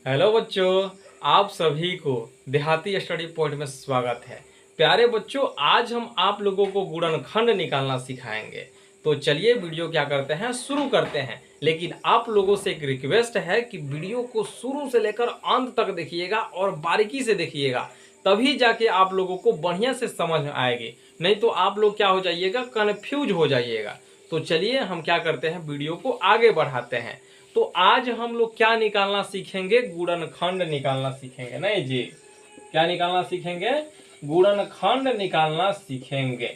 Hello बच्चों, आप सभी को देहाती स्टडी पॉइंट में स्वागत है। प्यारे बच्चों, आज हम आप लोगों को गुणनखंड निकालना सिखाएंगे। तो चलिए वीडियो क्या करते हैं, शुरू करते हैं। लेकिन आप लोगों से एक रिक्वेस्ट है कि वीडियो को शुरू से लेकर अंत तक देखिएगा और बारीकी से देखिएगा, तभी जाके आप लोगों को बढ़िया से समझ आएगी। नहीं तो आप लोग क्या हो जाइएगा, कन्फ्यूज हो जाइएगा। तो चलिए हम क्या करते हैं, वीडियो को आगे बढ़ाते हैं। तो आज हम लोग क्या निकालना सीखेंगे, गुणनखंड निकालना सीखेंगे। नहीं जी, क्या निकालना सीखेंगे, गुणनखंड निकालना सीखेंगे।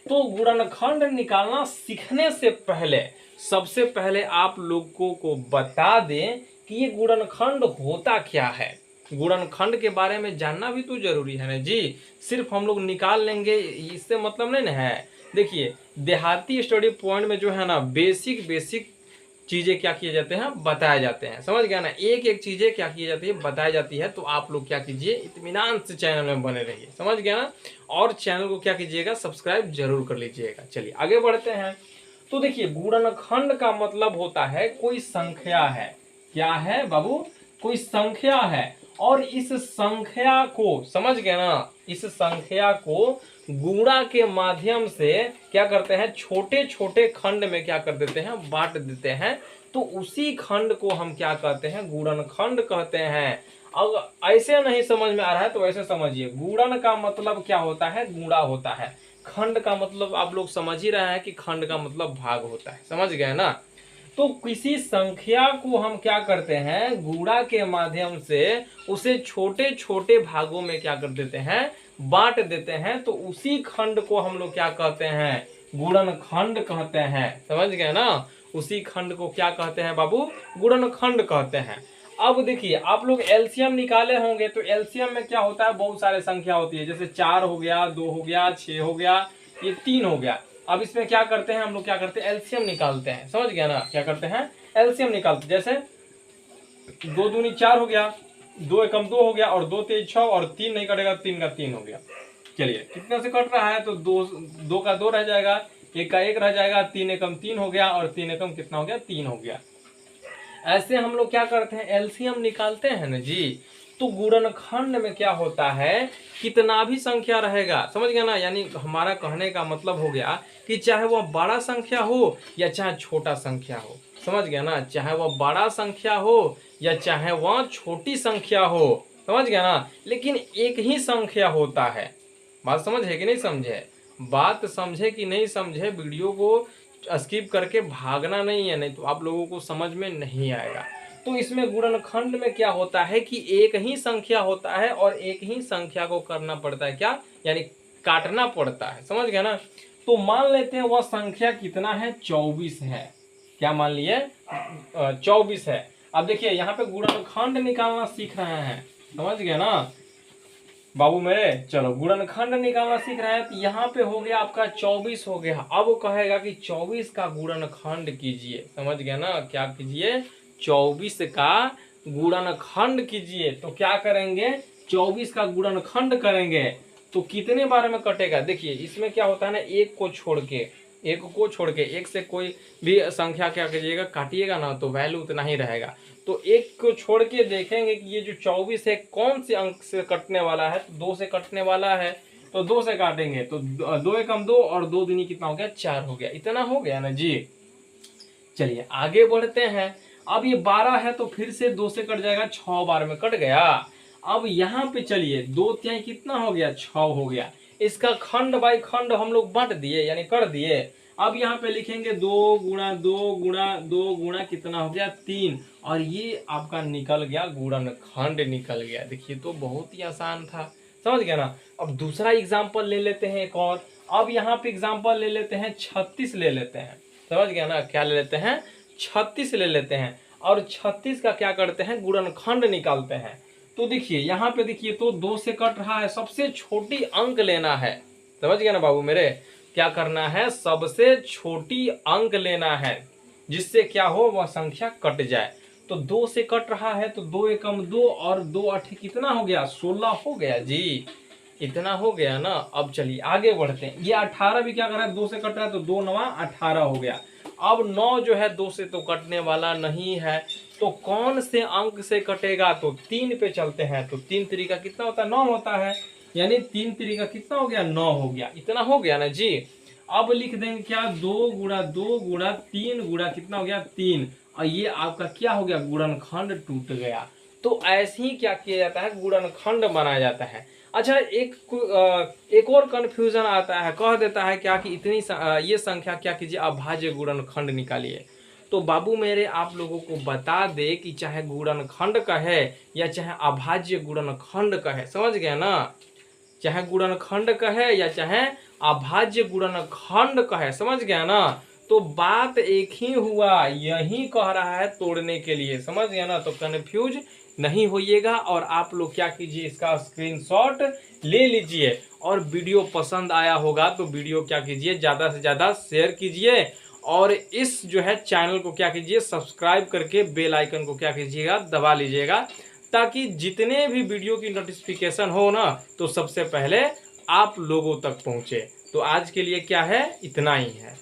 तो गुणनखंड निकालना सीखने से पहले सबसे पहले आप लोगों को बता दें कि ये गुणनखंड होता क्या है। गुणनखंड के बारे में जानना भी तो जरूरी है ना जी। सिर्फ हम लोग निकाल लेंगे इससे मतलब नहीं ना है। देखिए, देहाती स्टडी पॉइंट में जो है ना, बेसिक चीजें क्या किए जाते हैं, बताए जाते हैं। समझ गया ना, एक एक चीजें क्या की जाती है, बताई जाती है। तो आप लोग क्या कीजिए, इत्मीनान से चैनल में बने रहिए। समझ गया ना, और चैनल को क्या कीजिएगा, सब्सक्राइब जरूर कर लीजिएगा। चलिए आगे बढ़ते हैं। तो देखिए, गुणनखंड का मतलब होता है कोई संख्या है। क्या है बाबू, कोई संख्या है। और इस संख्या को, समझ गए ना, इस संख्या को गुणा के माध्यम से क्या करते हैं, छोटे छोटे खंड में क्या कर देते हैं, बांट देते हैं। तो उसी खंड को हम क्या कहते हैं, गुणनखंड कहते हैं। अब ऐसे नहीं समझ में आ रहा है तो ऐसे समझिए, गुणन का मतलब क्या होता है, गुणा होता है। खंड का मतलब आप लोग समझ ही रहे हैं कि खंड का मतलब भाग होता है। समझ गए ना। तो किसी संख्या को हम क्या करते हैं, गुणा के माध्यम से उसे छोटे छोटे भागों में क्या कर देते हैं, बांट देते हैं। तो उसी खंड को हम लोग क्या कहते हैं, गुणनखंड कहते हैं। समझ गए ना, उसी खंड को क्या कहते हैं बाबू, गुणनखंड कहते हैं। अब देखिए, आप लोग एलसीएम निकाले होंगे तो एलसीएम में क्या होता है, बहुत सारे संख्या होती है। जैसे 4 हो गया, 2 हो गया, 6 हो गया, ये 3 हो गया। अब इसमें क्या करते हैं हम लोग, क्या करते हैं, एलसीएम निकालते हैं। समझ गया ना, क्या करते हैं, एलसीएम निकालते। जैसे 2 दूनी 4 हो गया, 2 एकम 2 हो गया, और 2 तेज 6, और 3 नहीं कटेगा, 3 का 3 हो गया। चलिए, कितने से कट रहा है, तो 2 का 2 रह जाएगा, 1 का 1 रह जाएगा, 3 एकम 3 हो गया, और 3 एकम कितना हो गया, 3 हो गया। ऐसे हम लोग क्या करते हैं, एलसीएम निकालते हैं ना जी। तो गुणनखंड में क्या होता है, कितना भी संख्या रहेगा। समझ गया ना, यानी हमारा कहने का मतलब हो गया कि चाहे वह बड़ा संख्या हो या चाहे छोटा संख्या हो। समझ गया ना, चाहे वह बड़ा संख्या हो या चाहे वह छोटी संख्या हो। समझ गया ना, लेकिन एक ही संख्या होता है। बात समझ है कि नहीं समझे, बात समझे कि नहीं समझे, वीडियो को स्किप करके भागना नहीं है, नहीं तो आप लोगों को समझ में नहीं आएगा। तो इसमें गुणनखंड में क्या होता है कि एक ही संख्या होता है और एक ही संख्या को करना पड़ता है, क्या यानी काटना पड़ता है। समझ गया ना। तो मान लेते हैं वह संख्या कितना है, 24 है। क्या मान लिए, 24 है। अब देखिए, यहाँ पे गुणनखंड निकालना सीख रहे हैं। समझ गए ना बाबू मेरे। चलो, गुणनखंड निकालना सीख रहे हैं। तो यहाँ पे हो गया आपका 24 हो गया। अब वो कहेगा कि 24 का गुणनखंड कीजिए। समझ गया ना, क्या कीजिए, 24 का गुणनखंड कीजिए। तो क्या करेंगे, 24 का गुणनखंड करेंगे तो कितने बार में कटेगा। देखिए, इसमें क्या होता है ना, एक को छोड़ के, एक से कोई भी संख्या क्या कीजिएगा, काटिएगा ना, तो वैल्यू उतना ही रहेगा। तो एक को छोड़ के देखेंगे कि ये जो 24 है कौन से अंक से कटने वाला है, तो 2 से कटने वाला है। तो 2 से काटेंगे तो 2 एकम 2, और 2 दूनी कितना हो गया, 4 हो गया। इतना हो गया ना जी। चलिए आगे बढ़ते हैं। अब ये 12 है तो फिर से 2 से कट जाएगा, 6 बार में कट गया। अब यहाँ पे चलिए, 2 तिहाई कितना हो गया, 6 हो गया। इसका खंड बाई खंड हम लोग बांट दिए, यानी कर दिए। अब यहाँ पे लिखेंगे 2 गुणा 2 गुणा 2 गुणा कितना हो गया, 3। और ये आपका निकल गया, गुणनखंड निकल गया। देखिए, तो बहुत ही आसान था। समझ गया ना। अब दूसरा एग्जाम्पल ले लेते हैं एक और। अब यहाँ पे एग्जाम्पल ले लेते हैं, 36 ले लेते हैं। समझ गया ना, क्या ले लेते हैं, 36 ले लेते हैं। और 36 का क्या करते हैं, गुणनखंड निकालते हैं। तो देखिए, यहाँ पे देखिए, तो 2 से कट रहा है, सबसे छोटी अंक लेना है। समझ गया ना बाबू मेरे, क्या करना है, सबसे छोटी अंक लेना है, जिससे क्या हो, वह संख्या कट जाए। तो 2 से कट रहा है तो 2 एकम 2, और 2 8 कितना हो गया, 16 हो गया जी। इतना हो गया ना। अब चलिए आगे बढ़ते हैं। ये 18 भी क्या कर रहा है, 2 से कट रहा है तो 2 9 18 हो गया। अब 9 जो है 2 से तो कटने वाला नहीं है, तो कौन से अंक से कटेगा? तो 3 पे चलते हैं। तो 3 तरीका कितना होता है? 9 होता है। यानी 3 तरीका कितना हो गया? 9 हो गया। इतना हो गया ना जी। अब लिख देंगे क्या? 2 गुणा 2 गुणा 3 गुणा कितना हो गया? 3। और ये आपका क्या हो गया? गुणनखंड टूट गया। तो ऐसे ही क्या किया जाता है? गुणनखंड बनाया जाता है। अच्छा, एक और कंफ्यूजन आता है, कह देता है क्या कि ये संख्या क्या कीजिए, अभाज्य गुणनखंड निकालिए। तो बाबू मेरे आप लोगों को बता दे कि चाहे गुणनखंड का है या चाहे अभाज्य गुणनखंड का है, समझ गए ना? चाहे गुणनखंड का है या चाहे अभाज्य गुणनखंड का है, समझ गया ना? तो बात एक ही हुआ, यही कह रहा है तोड़ने के लिए, समझ गया ना? तो कंफ्यूज नहीं होइएगा। और आप लोग क्या कीजिए, इसका स्क्रीनशॉट ले लीजिए। और वीडियो पसंद आया होगा तो वीडियो क्या कीजिए, ज़्यादा से ज़्यादा शेयर कीजिए। और इस जो है चैनल को क्या कीजिए, सब्सक्राइब करके बेल आइकन को क्या कीजिएगा, दबा लीजिएगा, ताकि जितने भी वीडियो की नोटिफिकेशन हो ना, तो सबसे पहले आप लोगों तक पहुंचे। तो आज के लिए क्या है, इतना ही है।